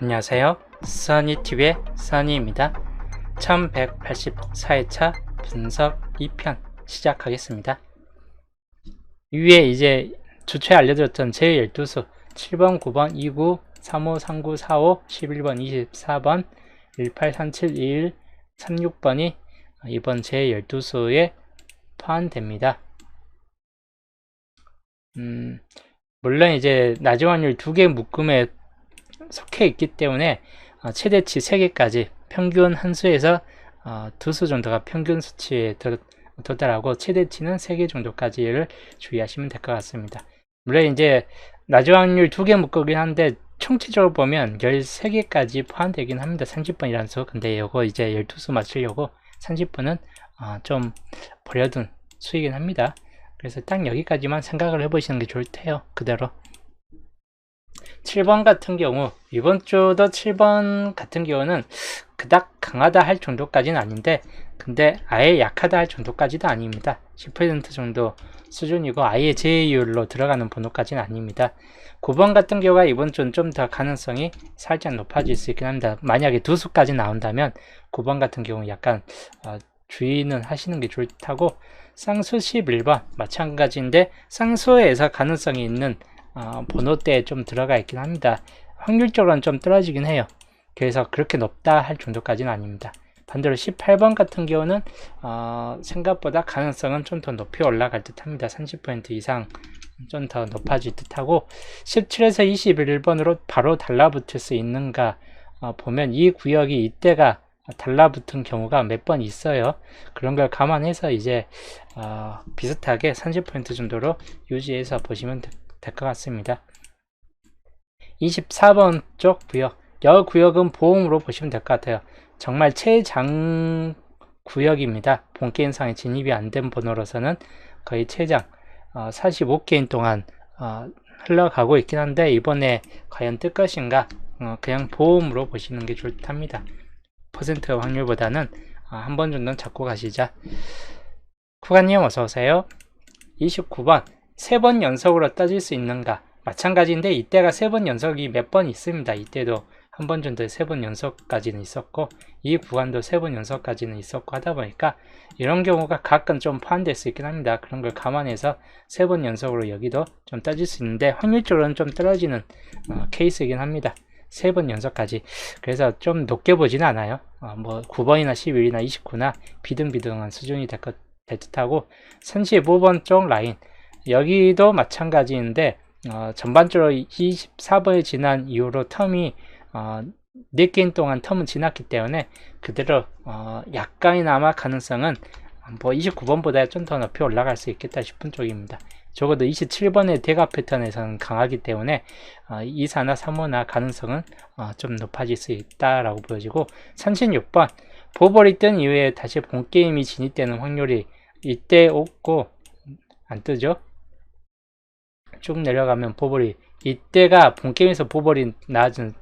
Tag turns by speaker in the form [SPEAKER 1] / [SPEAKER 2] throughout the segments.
[SPEAKER 1] 안녕하세요. 써니TV의 써니입니다. 1184회차 분석 2편 시작하겠습니다. 위에 이제 주초에 알려드렸던 제12수 7번, 9번, 29, 35, 39, 45, 11번, 24번, 1837, 21, 36번이 이번 제12수에 포함됩니다. 물론 이제 낮은 확률 2개 묶음에 속해 있기 때문에 최대치 3개까지 평균 한 수에서 2수 정도가 평균 수치에 도달하고 최대치는 3개 정도까지를 주의하시면 될 것 같습니다. 물론 이제 낮은 확률 2개 묶음이긴 한데 총체적으로 보면 13개까지 포함되긴 합니다. 30번이라는 수. 근데 이거 이제 12수 맞추려고 30번은 좀 버려둔 수이긴 합니다. 그래서 딱 여기까지만 생각을 해보시는 게 좋을 테요. 그대로. 7번 같은 경우, 이번 주도 7번 같은 경우는 그닥 강하다 할 정도까지는 아닌데, 근데 아예 약하다 할 정도까지도 아닙니다. 10% 정도 수준이고 아예 제외율로 들어가는 번호까지는 아닙니다. 9번 같은 경우가 이번 주는 좀 더 가능성이 살짝 높아질 수 있긴 합니다. 만약에 2수까지 나온다면 9번 같은 경우 약간 주의는 하시는 게 좋다고, 쌍수 11번 마찬가지인데 쌍수에서 가능성이 있는 번호대에 좀 들어가 있긴 합니다. 확률적으로는 좀 떨어지긴 해요. 그래서 그렇게 높다 할 정도까지는 아닙니다. 반대로 18번 같은 경우는 생각보다 가능성은 좀 더 높이 올라갈 듯 합니다. 30% 이상 좀 더 높아질 듯 하고, 17에서 21번으로 바로 달라붙을 수 있는가 보면 이 구역이 이때가 달라붙은 경우가 몇 번 있어요. 그런 걸 감안해서 이제 비슷하게 30% 정도로 유지해서 보시면 될 것 같습니다. 24번 쪽 구역, 여 구역은 보험으로 보시면 될 것 같아요. 정말 최장 구역입니다. 본게임상에 진입이 안 된 번호로서는 거의 최장 45게임 동안 흘러가고 있긴 한데, 이번에 과연 뜰 것인가, 그냥 보험으로 보시는 게 좋답니다. 퍼센트 확률보다는 한 번 정도는 잡고 가시자. 쿠가님 어서오세요. 29번, 3번 연속으로 따질 수 있는가? 마찬가지인데 이때가 3번 연속이 몇 번 있습니다. 이때도 한 번 정도 3번 연속까지는 있었고, 이 구간도 3번 연속까지는 있었고 하다 보니까 이런 경우가 가끔 좀 포함될 수 있긴 합니다. 그런 걸 감안해서 3번 연속으로 여기도 좀 따질 수 있는데 확률적으로는 좀 떨어지는 케이스이긴 합니다. 3번 연속까지. 그래서 좀 높게 보지는 않아요. 뭐 9번이나 11이나 29나 비등비등한 수준이 될 듯하고, 35번 쪽 라인, 여기도 마찬가지인데 전반적으로 24번이 지난 이후로 텀이 4게임 동안 텀은 지났기 때문에 그대로 약간이나마 가능성은 뭐 29번보다 좀 더 높이 올라갈 수 있겠다 싶은 쪽입니다. 적어도 27번의 대가 패턴에서는 강하기 때문에 2사나 3호나 가능성은 좀 높아질 수 있다라고 보여지고, 36번 보벌이 뜬 이후에 다시 본게임이 진입되는 확률이 이때 없고 안 뜨죠. 쭉 내려가면 보벌이, 이때가 본게임에서 보벌이 나와준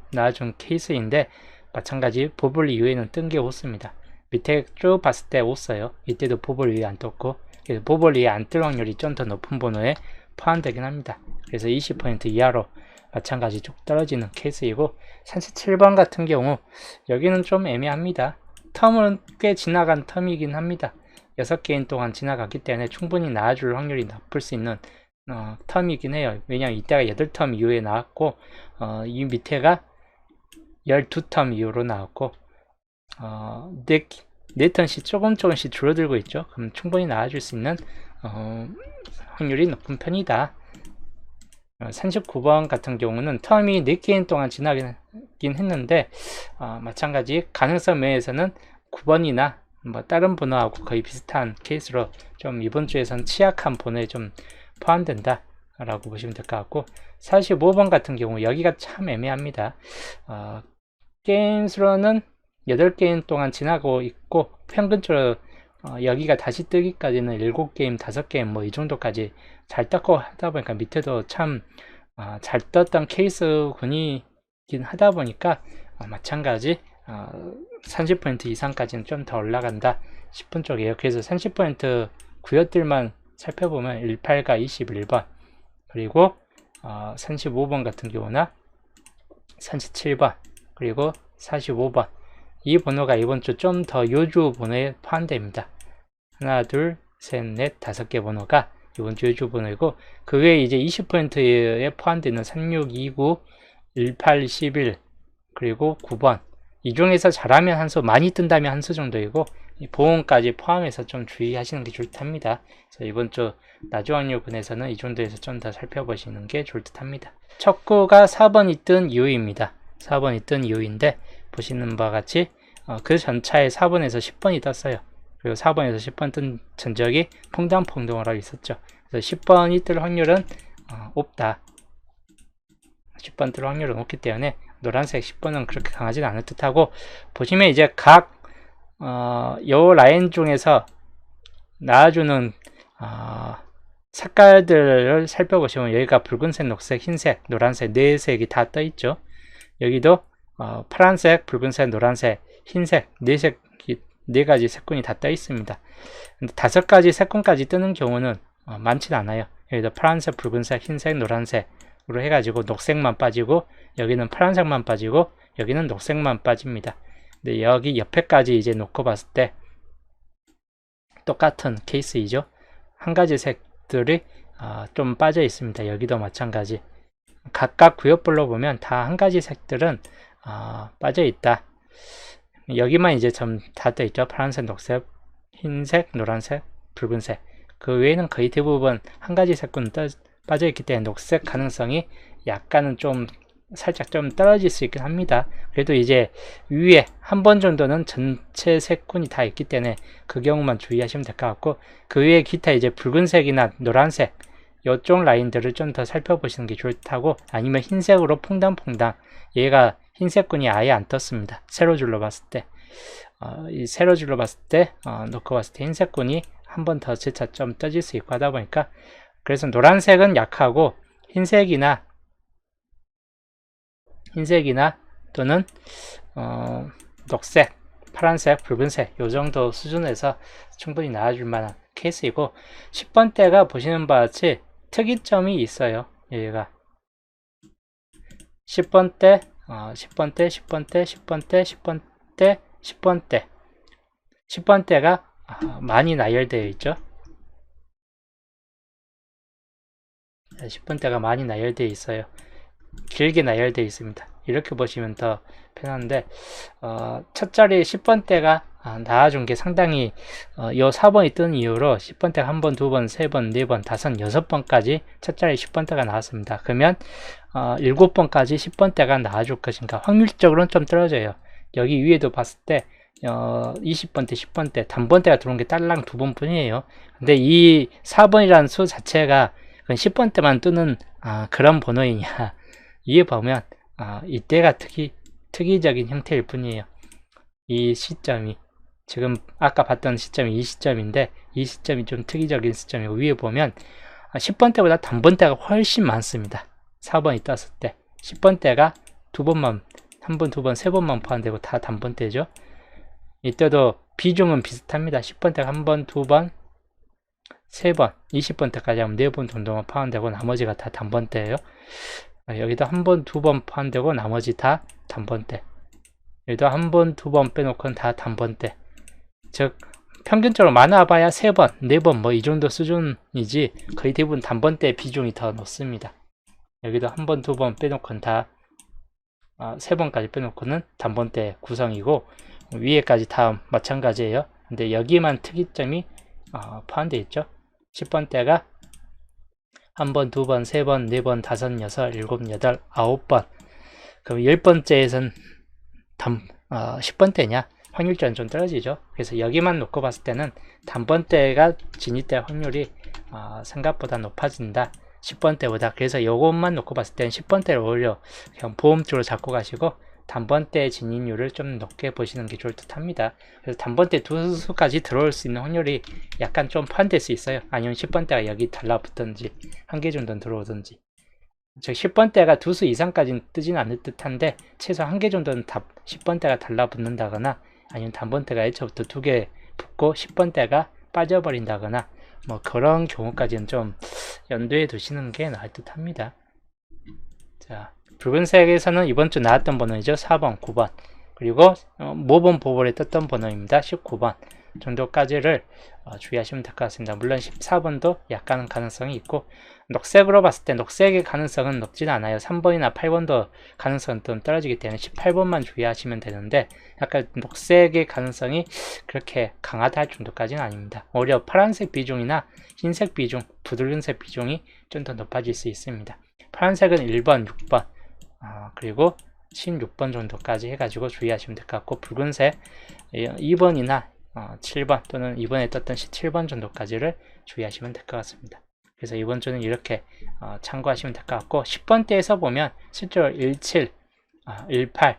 [SPEAKER 1] 케이스인데, 마찬가지 보벌 이후에는 뜬 게 없습니다. 밑에 쭉 봤을 때 없어요. 이때도 보벌 위에 안 떴고, 그래서 보벌 위에 안 뜰 확률이 좀 더 높은 번호에 포함되긴 합니다. 그래서 20% 이하로 마찬가지 쭉 떨어지는 케이스이고, 37번 같은 경우 여기는 좀 애매합니다. 텀은 꽤 지나간 텀이긴 합니다. 6게임 동안 지나갔기 때문에 충분히 나와줄 확률이 높을 수 있는 텀이긴 해요. 왜냐면 이때가 8텀 이후에 나왔고, 이 밑에가 12텀 이후로 나왔고, 4턴씩 조금씩 줄어들고 있죠. 그럼 충분히 나와줄 수 있는 확률이 높은 편이다. 39번 같은 경우는 텀이 4게임 동안 지나긴 했는데, 마찬가지 가능성 면에서는 9번이나 뭐 다른 번호하고 거의 비슷한 케이스로 좀 이번 주에선 취약한 번호에 좀 포함된다 라고 보시면 될 것 같고, 45번 같은 경우 여기가 참 애매합니다. 게임 수로는 8게임 동안 지나고 있고, 평균적으로 여기가 다시 뜨기까지는 7게임, 5게임 뭐 이 정도까지 잘 떴고 하다 보니까 밑에도 참 잘 떴던 케이스군이긴 하다 보니까 마찬가지 30% 이상까지는 좀 더 올라간다 싶은 쪽이에요. 그래서 30% 구역들만 살펴보면 18과 21번, 그리고 35번 같은 경우나 37번, 그리고 45번. 이 번호가 이번 주 좀 더 요주 번호에 포함됩니다. 하나, 둘, 셋, 넷, 5개 번호가 이번 주 요주 번호이고, 그 외에 이제 20%에 포함되는 36, 29, 18, 11, 그리고 9번. 이 중에서 잘하면 한 수, 많이 뜬다면 한 수 정도이고, 보험까지 포함해서 좀 주의하시는 게 좋을 듯 합니다. 이번 주 나주확률분에서는 이 정도에서 좀 더 살펴보시는 게 좋을 듯 합니다. 첫 구가 4번이 뜬 이유입니다. 4번이 뜬 이유인데, 보시는 바와 같이 그 전차에 4번에서 10번이 떴어요. 그리고 4번에서 10번 뜬 전적이 퐁당퐁당을 하고 있었죠. 그래서 10번이 뜰 확률은 없다. 10번 뜰 확률은 없기 때문에 노란색 10번은 그렇게 강하진 않을 듯하고, 보시면 이제 각 요 라인 중에서 나와주는 색깔들을 살펴보시면 여기가 붉은색, 녹색, 흰색, 노란색 네 색이 다 떠 있죠. 여기도 파란색, 붉은색, 노란색, 흰색 네 가지 색깔이 다 떠 있습니다. 근데 5가지 색깔까지 뜨는 경우는 많지는 않아요. 여기도 파란색, 붉은색, 흰색, 노란색으로 해가지고 녹색만 빠지고, 여기는 파란색만 빠지고, 여기는 녹색만 빠집니다. 근데 여기 옆에까지 이제 놓고 봤을 때 똑같은 케이스이죠. 한 가지 색들이 좀 빠져 있습니다. 여기도 마찬가지. 각각 구역별로 보면 다 한 가지 색들은 빠져 있다. 여기만 이제 좀 다 떠 있죠. 파란색, 녹색, 흰색, 노란색, 붉은색. 그 외에는 거의 대부분 한 가지 색깔은 빠져 있기 때문에 녹색 가능성이 약간은 좀 살짝 좀 떨어질 수 있긴 합니다. 그래도 이제 위에 한 번 정도는 전체 색군이 다 있기 때문에 그 경우만 주의하시면 될 것 같고, 그 외에 기타 이제 붉은색이나 노란색 이쪽 라인들을 좀 더 살펴보시는 게 좋을 듯하고, 아니면 흰색으로 퐁당퐁당, 얘가 흰색군이 아예 안 떴습니다. 세로줄로 봤을 때 이 세로줄로 봤을 때 놓고 봤을 때 흰색군이 한 번 더 재차 좀 떠질 수 있고 하다 보니까, 그래서 노란색은 약하고 흰색이나 또는 녹색, 파란색, 붉은색 요 정도 수준에서 충분히 나와줄 만한 케이스이고, 10번대가 보시는 바와 같이 특이점이 있어요. 얘가 10번대, 10번대, 10번대, 10번대, 10번대, 10번대 10번대가 많이 나열되어 있죠. 10번대가 많이 나열되어 있어요. 길게 나열되어 있습니다. 이렇게 보시면 더 편한데, 첫 자리 10번대가 나와준 게 상당히 요 4번이 뜬 이후로 10번대가 1번, 2번, 3번, 4번, 5, 6번까지 첫 자리 10번대가 나왔습니다. 그러면 7번까지 10번대가 나와줄 것인가? 확률적으로는 좀 떨어져요. 여기 위에도 봤을 때 20번대, 10번대, 단번대가 들어온 게 딸랑 2번 뿐이에요. 근데 이 4번이라는 수 자체가 10번대만 뜨는 그런 번호이냐, 위에 보면 이때가 특이적인 형태일 뿐이에요. 이 시점이 지금 아까 봤던 시점이 이 시점인데, 이 시점이 좀 특이적인 시점이고, 위에 보면 10번대보다 단번대가 훨씬 많습니다. 4번이 떴을 때 10번대가 2번만, 1번, 2번, 3번만 포함되고 다 단번대죠. 이때도 비중은 비슷합니다. 10번대가 1번, 2번, 3번, 20번대까지 하면 4번 정도만 포함되고 나머지가 다 단번대예요. 여기도 1번, 2번 포함되고 나머지 다 단번대. 여기도 1번, 2번 빼놓고는 다 단번대. 즉 평균적으로 많아봐야 3번, 4번 뭐 이 정도 수준이지, 거의 대부분 단번대 비중이 더 높습니다. 여기도 1번, 2번 빼놓고는 다 3번까지 빼놓고는 단번대 구성이고, 위에까지 다 마찬가지예요. 근데 여기만 특이점이 포함되어 있죠. 10번대가 1번, 2번, 3번, 4번, 5, 6, 7, 8, 9번. 그럼 10번째에선 10번대냐? 확률적으로 좀 떨어지죠. 그래서 여기만 놓고 봤을 때는 단번대가 진입될 확률이 생각보다 높아진다. 10번대보다. 그래서 요것만 놓고 봤을 때는 10번대를 오히려 그냥 보험 쪽으로 잡고 가시고, 단번대 진입률을 좀 높게 보시는 게 좋을 듯 합니다. 그래서 단번대 2수까지 들어올 수 있는 확률이 약간 좀 포함될 수 있어요. 아니면 10번대가 여기 달라붙든지 1개 정도는 들어오든지. 즉 10번대가 2수 이상까지는 뜨지는 않을 듯한데, 최소 1개 정도는 10번대가 달라붙는다거나, 아니면 단번대가 애초부터 2개 붙고 10번대가 빠져버린다거나, 뭐 그런 경우까지는 좀 염두에 두시는 게 나을 듯 합니다. 자, 붉은색에서는 이번 주 나왔던 번호이죠. 4번, 9번. 그리고 모범 보볼에 떴던 번호입니다. 19번 정도까지를 주의하시면 될 것 같습니다. 물론 14번도 약간 가능성이 있고, 녹색으로 봤을 때 녹색의 가능성은 높지는 않아요. 3번이나 8번도 가능성은 좀 떨어지기 때문에 18번만 주의하시면 되는데, 약간 녹색의 가능성이 그렇게 강하다 할 정도까지는 아닙니다. 오히려 파란색 비중이나 흰색 비중, 붉은색 비중이 좀 더 높아질 수 있습니다. 파란색은 1번, 6번, 그리고 16번 정도까지 해가지고 주의하시면 될 것 같고, 붉은색 2번이나 7번 또는 이번에 떴던 17번 정도까지를 주의하시면 될 것 같습니다. 그래서 이번 주는 이렇게 참고하시면 될 것 같고, 10번대에서 보면 실제로 17, 18,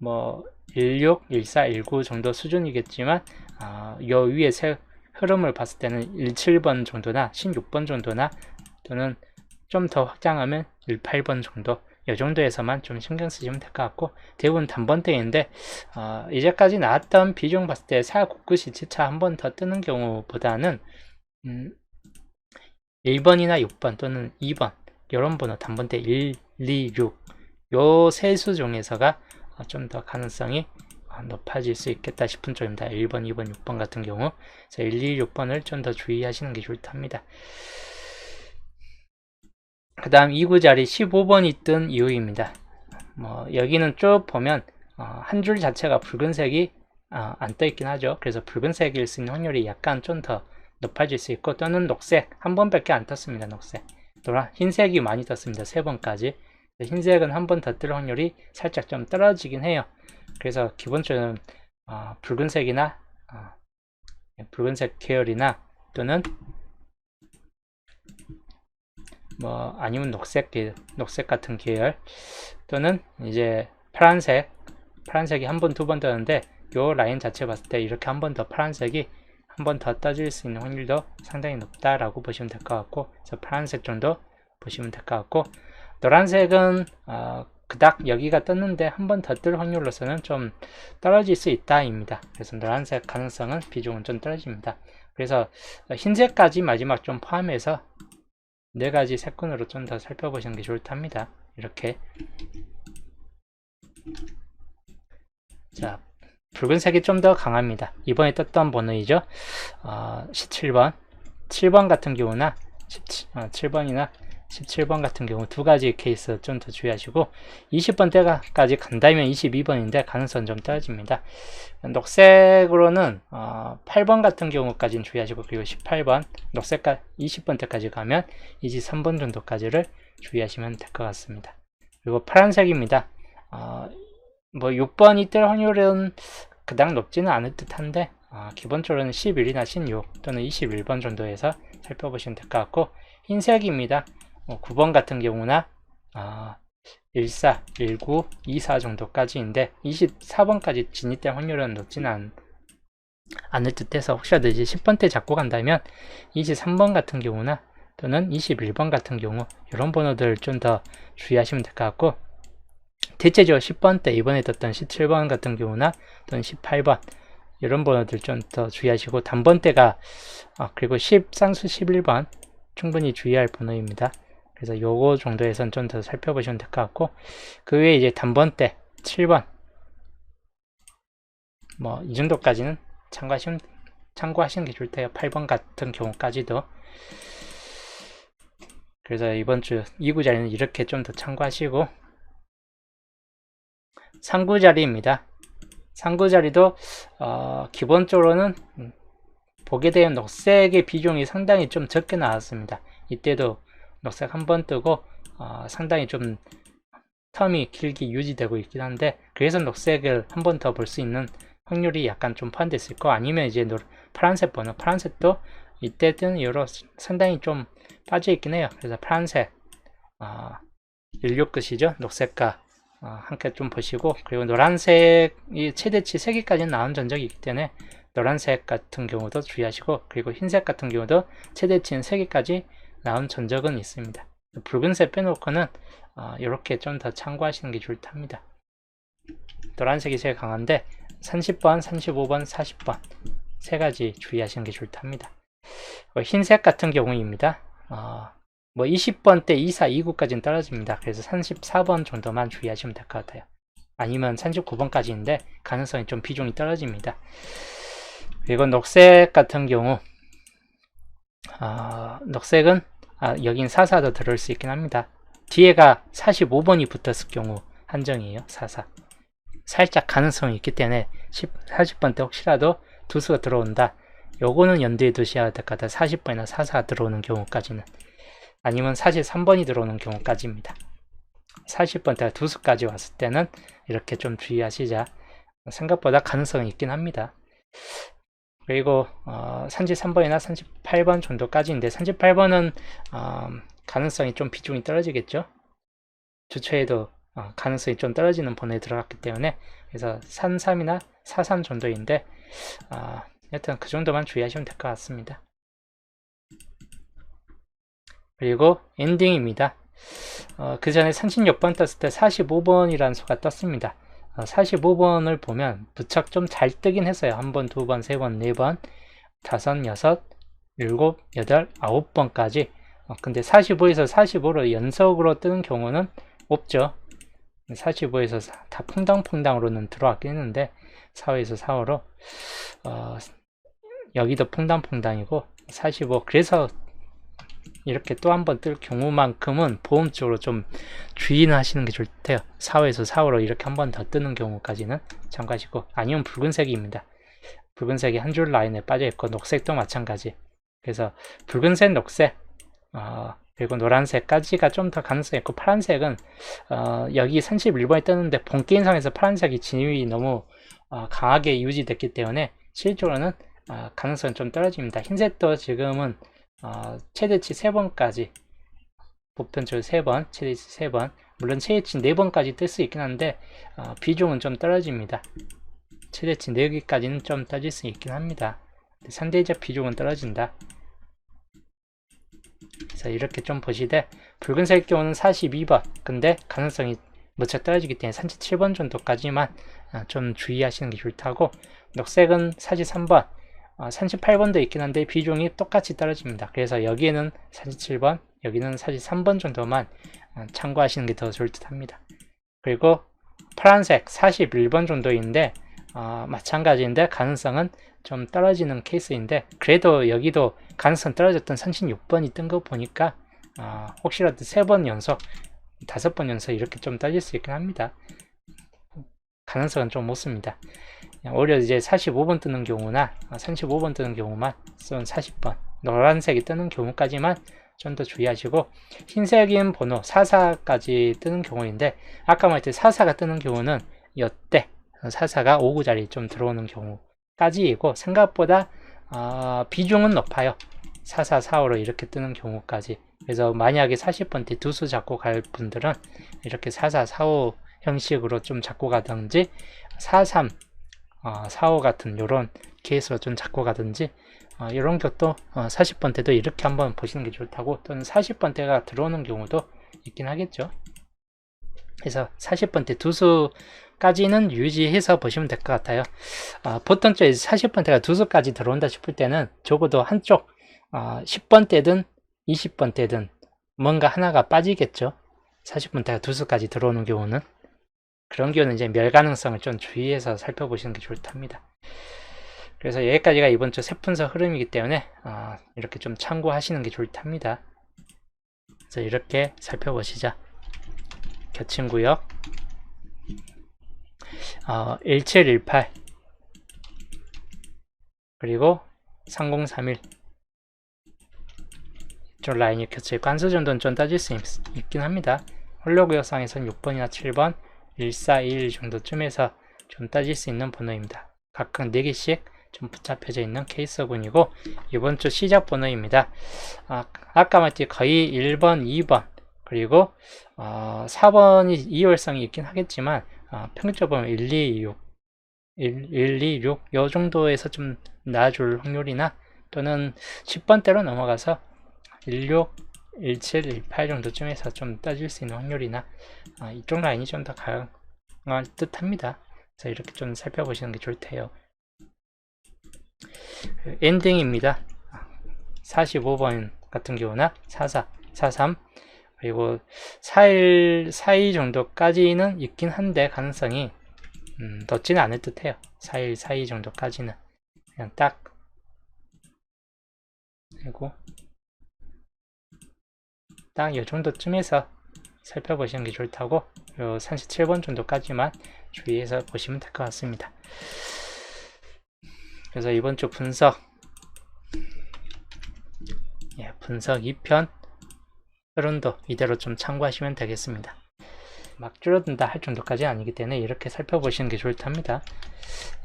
[SPEAKER 1] 뭐 16, 14, 19 정도 수준이겠지만 요 위에 흐름을 봤을 때는 17번 정도나 16번 정도나 또는 좀 더 확장하면 18번 정도, 이 정도에서만 좀 신경 쓰시면 될 것 같고, 대부분 단번대인데 이제까지 나왔던 비중 봤을 때 499시 지차 한 번 더 뜨는 경우보다는 1번이나 6번 또는 2번 이런 번호 단번대 1, 2, 6 요 세 수 중에서가 좀 더 가능성이 높아질 수 있겠다 싶은 쪽입니다. 1번, 2번, 6번 같은 경우. 그래서 1, 2, 6번을 좀 더 주의하시는 게 좋답니다. 그 다음 2구 자리 15번이 뜬 이유입니다. 여기는 쭉 보면 한 줄 자체가 붉은색이 안 떠 있긴 하죠. 그래서 붉은색일 수 있는 확률이 약간 좀 더 높아질 수 있고, 또는 녹색 한 번밖에 안 떴습니다. 녹색, 흰색이 많이 떴습니다. 3번까지. 흰색은 한 번 더 뜰 확률이 살짝 좀 떨어지긴 해요. 그래서 기본적으로 붉은색이나 붉은색 계열이나 또는 아니면 녹색 같은 계열, 또는 이제 파란색이 한 번, 두 번 뜨는데, 요 라인 자체 봤을 때 이렇게 한 번 더 파란색이 한 번 더 떠질 수 있는 확률도 상당히 높다라고 보시면 될 것 같고, 그래서 파란색 정도 보시면 될 것 같고, 노란색은 그닥 여기가 떴는데 한 번 더 뜰 확률로서는 좀 떨어질 수 있다입니다. 그래서 노란색 가능성은 비중은 좀 떨어집니다. 그래서 흰색까지 마지막 좀 포함해서 4가지 색군으로 좀 더 살펴보시는 게 좋답니다. 이렇게. 자, 붉은색이 좀 더 강합니다. 이번에 떴던 번호이죠. 17번 7번 같은 경우나 7번이나 17번 같은 경우 2가지 케이스 좀 더 주의하시고, 20번대까지 간다면 22번인데 가능성 좀 떨어집니다. 녹색으로는 8번 같은 경우까지는 주의하시고, 그리고 18번 녹색까지 20번대까지 가면 23번 정도까지를 주의하시면 될 것 같습니다. 그리고 파란색입니다. 6번이 뜰 확률은 그닥 높지는 않을 듯한데 기본적으로는 11이나 16 또는 21번 정도에서 살펴보시면 될 것 같고, 흰색입니다. 9번 같은 경우나 14, 19, 24 정도까지인데 24번까지 진입될 확률은 높지는 않을 듯해서, 혹시라도 이제 10번대 잡고 간다면 23번 같은 경우나 또는 21번 같은 경우 이런 번호들 좀 더 주의하시면 될 것 같고, 대체적으로 10번대 이번에 떴던 17번 같은 경우나 또는 18번 이런 번호들 좀 더 주의하시고, 단번대가 그리고 쌍수 11번 충분히 주의할 번호입니다. 그래서 요거 정도에선 좀 더 살펴보시면 될 것 같고, 그 외에 이제 단번대 7번 이 정도까지는 참고하시는 게 좋을 테요. 8번 같은 경우까지도. 그래서 이번 주 2구 자리는 이렇게 좀 더 참고하시고, 3구 자리입니다. 3구 자리도 기본적으로는 보게 되면 녹색의 비중이 상당히 좀 적게 나왔습니다. 이때도 녹색 한 번 뜨고 상당히 좀 텀이 길게 유지되고 있긴 한데, 그래서 녹색을 한 번 더 볼 수 있는 확률이 약간 좀 포함됐을 거, 아니면 이제 파란색 번호, 파란색도 이때 뜬 이후로 상당히 좀 빠져 있긴 해요. 그래서 파란색 16끝이죠. 녹색과 함께 좀 보시고, 그리고 노란색이 최대치 3개까지는 나온 전적이 있기 때문에 노란색 같은 경우도 주의하시고, 그리고 흰색 같은 경우도 최대치는 3개까지 나온 전적은 있습니다. 붉은색 빼놓고는 이렇게 좀 더 참고하시는 게 좋을 듯합니다. 노란색이 제일 강한데 30번, 35번, 40번 3가지 주의하시는 게 좋을 듯합니다. 흰색 같은 경우입니다. 뭐 20번 때 24, 29까지는 떨어집니다. 그래서 34번 정도만 주의하시면 될 것 같아요. 아니면 39번까지인데 가능성이 좀 비중이 떨어집니다. 그리고 녹색 같은 경우 녹색은 여긴 44도 들어올 수 있긴 합니다. 뒤에가 45번이 붙었을 경우 한정이에요. 44 살짝 가능성이 있기 때문에 40번 때 혹시라도 두수가 들어온다, 요거는 염두에 두셔야 될 것 같아요. 40번이나 44 들어오는 경우까지는, 아니면 43번이 들어오는 경우까지입니다. 40번 때가 두수까지 왔을 때는 이렇게 좀 주의하시자. 생각보다 가능성이 있긴 합니다. 그리고 33번이나 38번 정도까지인데 38번은 가능성이 좀 비중이 떨어지겠죠. 주초에도 가능성이 좀 떨어지는 번호에 들어갔기 때문에, 그래서 33이나 43 정도인데 여튼 그 정도만 주의하시면 될 것 같습니다. 그리고 엔딩입니다. 그 전에 36번 떴을 때 45번이라는 수가 떴습니다. 45번을 보면 무척 좀 잘 뜨긴 했어요. 한 번, 두 번, 세 번, 네 번, 다섯, 여섯, 일곱, 여덟, 아홉 번까지. 근데 45에서 45로 연속으로 뜨는 경우는 없죠. 45에서 다 퐁당퐁당으로는 들어왔긴 했는데 4호에서 4호로 여기도 퐁당퐁당이고 45, 그래서 이렇게 또 한 번 뜰 경우만큼은 보험 쪽으로 좀 주의는 하시는 게 좋을 듯해요. 4호에서 4호로 이렇게 한 번 더 뜨는 경우까지는 참고하시고, 아니면 붉은색입니다. 붉은색이 한 줄 라인에 빠져있고 녹색도 마찬가지. 그래서 붉은색, 녹색, 그리고 노란색까지가 좀 더 가능성이 있고, 파란색은 여기 31번에 뜨는데 본게임상에서 파란색이 진입이 너무 강하게 유지됐기 때문에 실질적으로는 가능성이 좀 떨어집니다. 흰색도 지금은 최대치 3번까지, 보편적으로 3번, 최대치 3번, 물론 최대치 4번까지 뜰 수 있긴 한데 비중은 좀 떨어집니다. 최대치 4개까지는 좀 따질 수 있긴 합니다. 상대적 비중은 떨어진다. 그래서 이렇게 좀 보시되, 붉은색 경우는 42번, 근데 가능성이 무척 떨어지기 때문에 37번 정도까지만 좀 주의하시는 게 좋다고, 녹색은 43번, 38번도 있긴 한데 비중이 똑같이 떨어집니다. 그래서 여기에는 47번, 여기는 43번 정도만 참고하시는 게 더 좋을 듯 합니다. 그리고 파란색 41번 정도인데 마찬가지인데 가능성은 좀 떨어지는 케이스인데, 그래도 여기도 가능성 떨어졌던 36번이 뜬 거 보니까 혹시라도 3번 연속, 5번 연속 이렇게 좀 떨어질 수 있긴 합니다. 가능성은 좀 못습니다. 오히려 이제 45번 뜨는 경우나 35번 뜨는 경우만, 쏜 40번 노란색이 뜨는 경우까지만 좀 더 주의하시고, 흰색인 번호 44까지 뜨는 경우인데, 아까 말했듯이 44가 뜨는 경우는 이때 44가 5구자리 좀 들어오는 경우까지이고, 생각보다 비중은 높아요. 44, 45로 이렇게 뜨는 경우까지. 그래서 만약에 40번 때 두수 잡고 갈 분들은 이렇게 44, 45 형식으로 좀 잡고 가든지, 43, 45 같은 요런 케이스로 좀 잡고 가든지, 이런 것도 40번 때도 이렇게 한번 보시는 게 좋다고, 또는 40번 때가 들어오는 경우도 있긴 하겠죠. 그래서 40번 때 두수까지는 유지해서 보시면 될 것 같아요. 보통 쪽에 40번 때가 두수까지 들어온다 싶을 때는 적어도 한쪽 10번 때든 20번 때든 뭔가 하나가 빠지겠죠. 40번 때가 두수까지 들어오는 경우는, 그런 경우는 이제 멸 가능성을 좀 주의해서 살펴보시는 게 좋을 듯합니다. 그래서 여기까지가 이번 주 세분석 흐름이기 때문에 이렇게 좀 참고하시는 게 좋을 듯합니다. 그래서 이렇게 살펴보시자. 겹친구역 1718 그리고 3031 이쪽 라인이 겹쳐있고, 한수 정도는 좀 따질 수 있긴 합니다. 홀로구역상에서는 6번이나 7번, 1421 정도쯤에서 좀 따질 수 있는 번호입니다. 각각 4개씩 좀 붙잡혀져 있는 케이스군이고, 이번 주 시작 번호입니다. 아까 말했듯이 거의 1번, 2번, 그리고 4번이 2월성이 있긴 하겠지만 평균적으로 보면 126, 요 정도에서 좀 나아줄 확률이나, 또는 10번대로 넘어가서 16, 17, 18 정도쯤에서 좀 따질 수 있는 확률이나 이쪽 라인이 좀 더 강할 듯 합니다. 그래서 이렇게 좀 살펴보시는 게 좋을 테요. 엔딩입니다. 45번 같은 경우나 44, 43. 그리고 4일, 4일 정도까지는 있긴 한데 가능성이 높지는 않을 듯 해요. 4일, 4일 정도까지는 그냥 딱, 그리고 딱 이 정도쯤에서 살펴보시는 게 좋다고, 요 37번 정도까지만 주의해서 보시면 될 것 같습니다. 그래서 이번 주 분석, 분석 2편 흐름도 이대로 좀 참고하시면 되겠습니다. 막 줄어든다 할 정도까지는 아니기 때문에 이렇게 살펴보시는 게 좋답니다.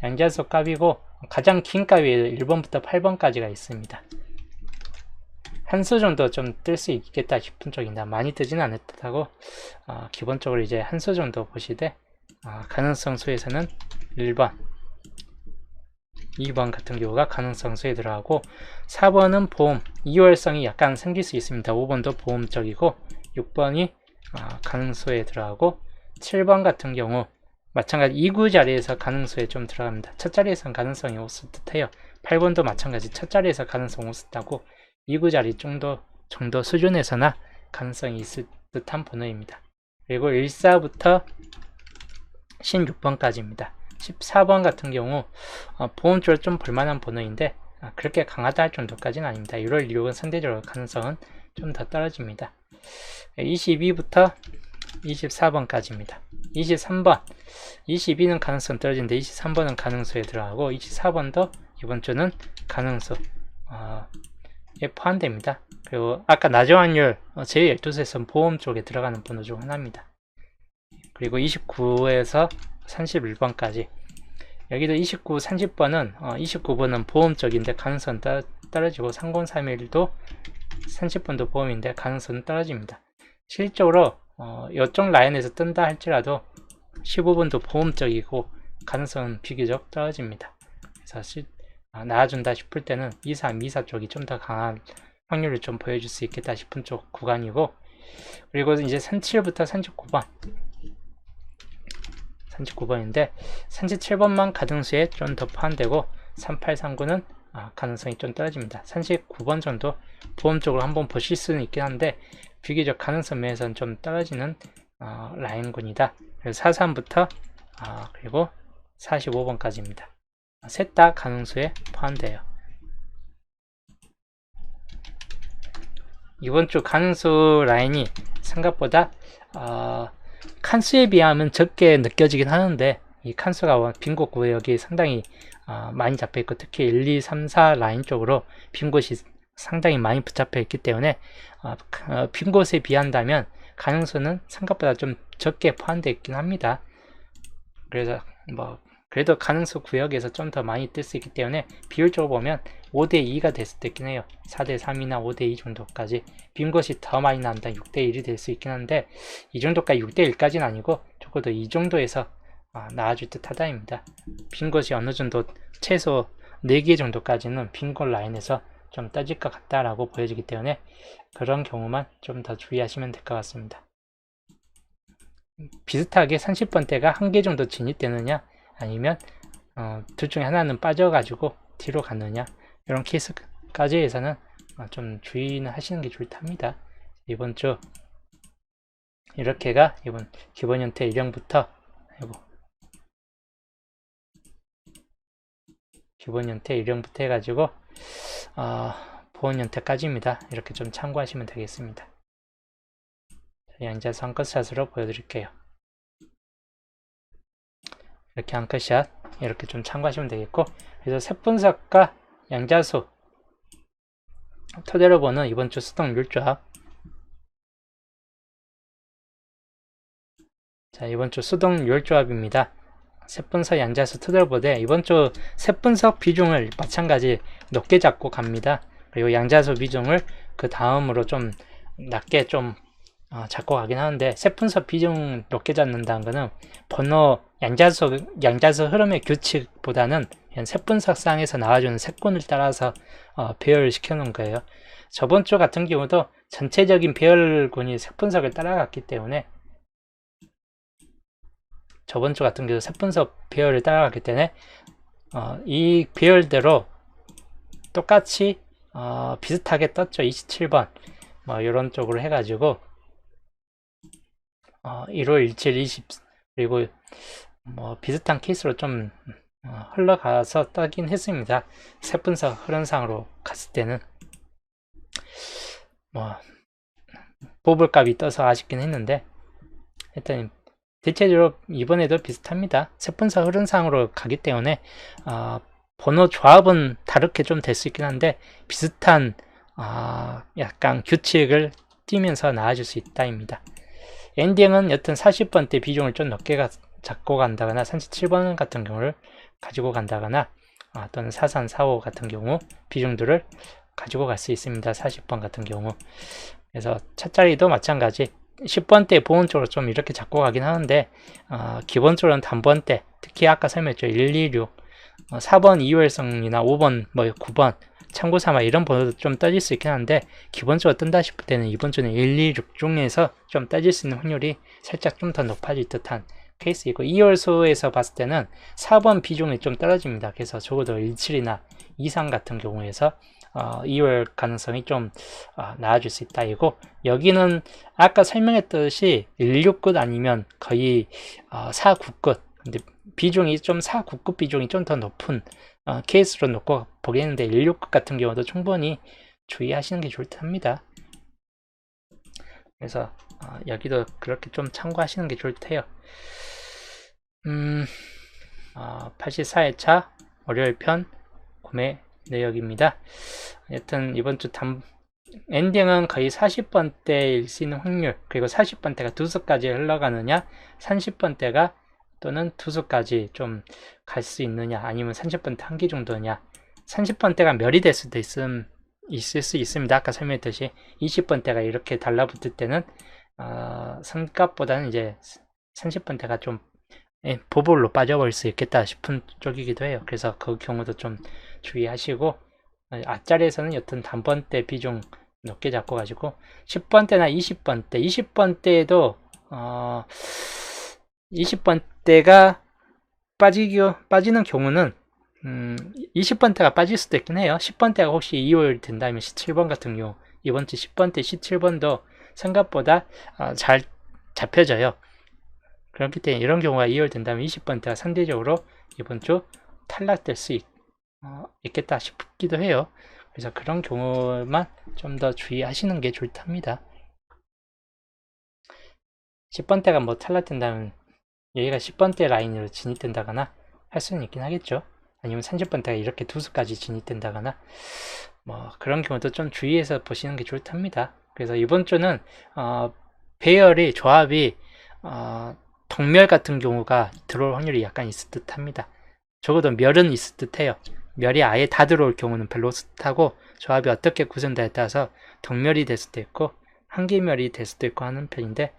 [SPEAKER 1] 양자수 값이고 가장 긴 값이 1번부터 8번까지가 있습니다. 한 수 정도 좀 뜰 수 있겠다 싶은 쪽입니다. 많이 뜨지는 않을 듯하고 기본적으로 이제 한 수 정도 보시되 가능성 수에서는 1번, 2번 같은 경우가 가능성 수에 들어가고 4번은 보험, 이월성이 약간 생길 수 있습니다. 5번도 보험적이고 6번이 가능수에 들어가고 7번 같은 경우 마찬가지 2구 자리에서 가능수에 좀 들어갑니다. 첫 자리에서는 가능성이 없을 듯해요. 8번도 마찬가지 첫 자리에서 가능성 없었다고 2구 자리 정도 수준에서나 가능성이 있을 듯한 번호입니다. 그리고 14부터 16번까지입니다. 14번 같은 경우 보험 쪽을 좀 볼만한 번호인데 그렇게 강하다 할 정도까지는 아닙니다. 1월 2월은 상대적으로 가능성은 좀 더 떨어집니다. 22부터 24번까지입니다. 23번, 22는 가능성 떨어지는데 23번은 가능수에 들어가고 24번도 이번 주는 가능수에 포함됩니다. 그리고 아까 낮은 확률 제12수에서는 보험 쪽에 들어가는 번호 중 하나입니다. 그리고 29에서 31번까지 여기도 29, 30번은 29번은 보험 쪽인데 가능성 떨어지고 3031도 30번도 보험인데 가능성은 떨어집니다. 실질적으로 이쪽 라인에서 뜬다 할지라도 15번도 보험적이고 가능성은 비교적 떨어집니다. 그래서 나아준다 싶을 때는 23, 24 쪽이 좀 더 강한 확률을 좀 보여줄 수 있겠다 싶은 쪽 구간이고, 그리고 이제 37부터 39번 39번인데 37번만 가등수에 좀 더 포함되고 38, 39는 가능성이 좀 떨어집니다. 39번 정도 보험 쪽으로 한번 보실 수는 있긴 한데 비교적 가능성 면에서는 좀 떨어지는 라인군이다. 그래서 43부터 그리고 45번까지입니다. 셋 다 가능수에 포함돼요. 이번 주 가능수 라인이 생각보다 칸수에 비하면 적게 느껴지긴 하는데 이 칸수가 빈곳 구역이 상당히 많이 잡혀있고 특히 1, 2, 3, 4 라인 쪽으로 빈곳이 상당히 많이 붙잡혀 있기 때문에 빈곳에 비한다면 가능수는 생각보다 좀 적게 포함되어 있긴 합니다. 그래서 그래도 가능수 구역에서 좀 더 많이 뜰 수 있기 때문에 비율적으로 보면 5대2가 될 수도 있긴 해요. 4대3이나 5대2 정도까지 빈곳이 더 많이 난다 6대1이 될 수 있긴 한데 이 정도까지 6대1까지는 아니고 적어도 이 정도에서 나아질 듯 하다입니다. 빈곳이 어느 정도 최소 4개 정도까지는 빈곳 라인에서 좀 떠질 것 같다라고 보여지기 때문에 그런 경우만 좀 더 주의하시면 될 것 같습니다. 비슷하게 30번대가 한 개 정도 진입되느냐 아니면 둘 중에 하나는 빠져가지고 뒤로 갔느냐 이런 케이스까지에서는 좀 주의는 하시는 게 좋답니다. 이번 주 이렇게가 이번 기본 형태 1형부터 기본 형태 1형부터 해가지고 보온 형태까지입니다. 이렇게 좀 참고하시면 되겠습니다. 양자수 한컷샷으로 보여드릴게요. 이렇게 한컷샷 이렇게 좀 참고하시면 되겠고, 그래서 색분석과 양자수 토대로 보는 이번 주 수동 율조합. 자, 이번 주 수동 율조합입니다. 색분석 양자수 토대로 보되 이번 주 색분석 비중을 마찬가지 높게 잡고 갑니다. 그리고 양자수 비중을 그 다음으로 좀 낮게 좀 잡고 가긴 하는데 색분석 비중 높게 잡는다는 것은 번호 양자수 흐름의 규칙보다는 색분석상에서 나와주는 색군을 따라서 배열을 시켜 놓은 거예요. 저번 주 같은 경우도 전체적인 배열군이 색분석을 따라갔기 때문에 저번 주 같은 경우 색분석 배열을 따라갔기 때문에 이 배열대로 똑같이 비슷하게 떴죠. 27번 뭐 이런 쪽으로 해가지고 1월 17, 20 그리고 뭐 비슷한 케이스로 좀 흘러가서 따긴 했습니다. 세분석 흐름상으로 갔을 때는 뭐 뽑을 값이 떠서 아쉽긴 했는데 일단 대체적으로 이번에도 비슷합니다. 세분석 흐름상으로 가기 때문에 번호 조합은 다르게 좀 될 수 있긴 한데 비슷한 약간 규칙을 띄면서 나아질 수 있다입니다. 엔딩은 여튼 40번대 비중을 좀 높게 잡고 간다거나 37번 같은 경우를 가지고 간다거나 또는 43, 45 같은 경우 비중들을 가지고 갈 수 있습니다. 40번 같은 경우. 그래서 차자리도 마찬가지 10번대 보험 쪽으로 좀 이렇게 잡고 가긴 하는데 기본적으로는 단번대 특히 아까 설명했죠. 126 4번 이유일성이나 5번 뭐 9번 참고 삼아 이런 번호도 좀 따질 수 있긴 한데 기본적으로 뜬다 싶을 때는 이번 주는 126 중에서 좀 따질 수 있는 확률이 살짝 좀 더 높아질 듯한 케이스이고 2월소에서 봤을 때는 4번 비중이 좀 떨어집니다. 그래서 적어도 17이나 이상 같은 경우에서 2월 가능성이 좀 나아질 수 있다 이고 여기는 아까 설명했듯이 16끝 아니면 거의 4, 9끝 근데 비중이 좀 4, 9급 비중이 좀 더 높은 케이스로 놓고 보겠는데 16급 같은 경우도 충분히 주의하시는 게 좋을 듯 합니다. 그래서 여기도 그렇게 좀 참고하시는 게 좋을 듯 해요. 84회차 월요일 편 구매 내역입니다. 여튼 이번 주 엔딩은 거의 40번대일 수 있는 확률 그리고 40번대가 두 수까지 흘러가느냐 30번대가 또는 두 수까지 좀 갈 수 있느냐 아니면 30번대 한 개 정도냐 30번대가 멸이 될 수도 있을 수 있습니다. 아까 설명했듯이 20번대가 이렇게 달라붙을 때는 성값보다는 이제 30번대가 좀 보볼로 빠져버릴 수 있겠다 싶은 쪽이기도 해요. 그래서 그 경우도 좀 주의하시고 앞자리에서는 여튼 단번대 비중 높게 잡고 가지고 10번대나 20번대 20번대에도 20번대가 빠지는 경우는 20번대가 빠질 수도 있긴 해요. 10번대가 혹시 2월 된다면 17번 같은 경우 이번 주 10번대 17번도 생각보다 잘 잡혀져요. 그렇기 때문에 이런 경우가 2월 된다면 20번대가 상대적으로 이번 주 탈락될 수 있겠다 싶기도 해요. 그래서 그런 경우만 좀 더 주의하시는 게 좋을 듯 합니다. 10번대가 뭐 탈락된다면 여기가 10번대 라인으로 진입된다거나 할 수는 있긴 하겠죠. 아니면 30번대가 이렇게 두 수까지 진입된다거나 뭐 그런 경우도 좀 주의해서 보시는 게 좋을 듯 합니다. 그래서 이번 주는 배열이 조합이 덕멸 같은 경우가 들어올 확률이 약간 있을 듯 합니다. 적어도 멸은 있을 듯 해요. 멸이 아예 다 들어올 경우는 별로 없을 듯하고 조합이 어떻게 구성되어에 따라서 덕멸이 될 수도 있고 한계멸이 될 수도 있고 하는 편인데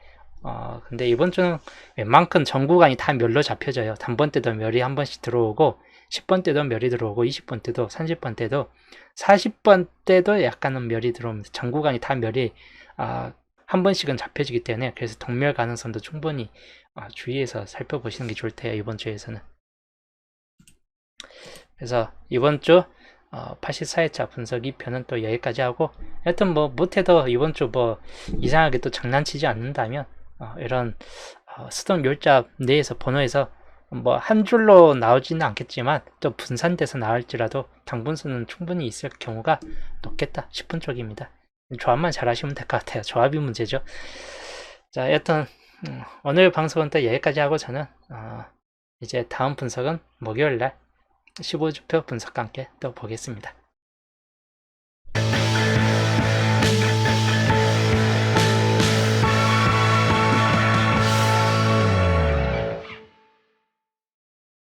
[SPEAKER 1] 근데 이번 주는 웬만큼 전 구간이 다 멸로 잡혀져요. 단번 때도 멸이 한 번씩 들어오고 10번 때도 멸이 들어오고 20번 때도 30번 때도 40번 때도 약간은 멸이 들어옵니다. 전 구간이 다 멸이 한 번씩은 잡혀지기 때문에 그래서 덕멸 가능성도 충분히 주의해서 살펴보시는 게 좋을 테요. 이번 주에서는. 그래서 이번 주 84회차 분석 2편은 또 여기까지 하고 여튼 뭐 못해도 이번 주 뭐 이상하게 또 장난치지 않는다면 이런 수동 묘잡 내에서 번호에서 뭐 한 줄로 나오지는 않겠지만 또 분산돼서 나올지라도 당분수는 충분히 있을 경우가 높겠다 싶은 쪽입니다. 조합만 잘 하시면 될 것 같아요. 조합이 문제죠. 자, 여튼 오늘 방송은 또 여기까지 하고 저는 이제 다음 분석은 목요일날 15주표 분석과 함께 또 보겠습니다.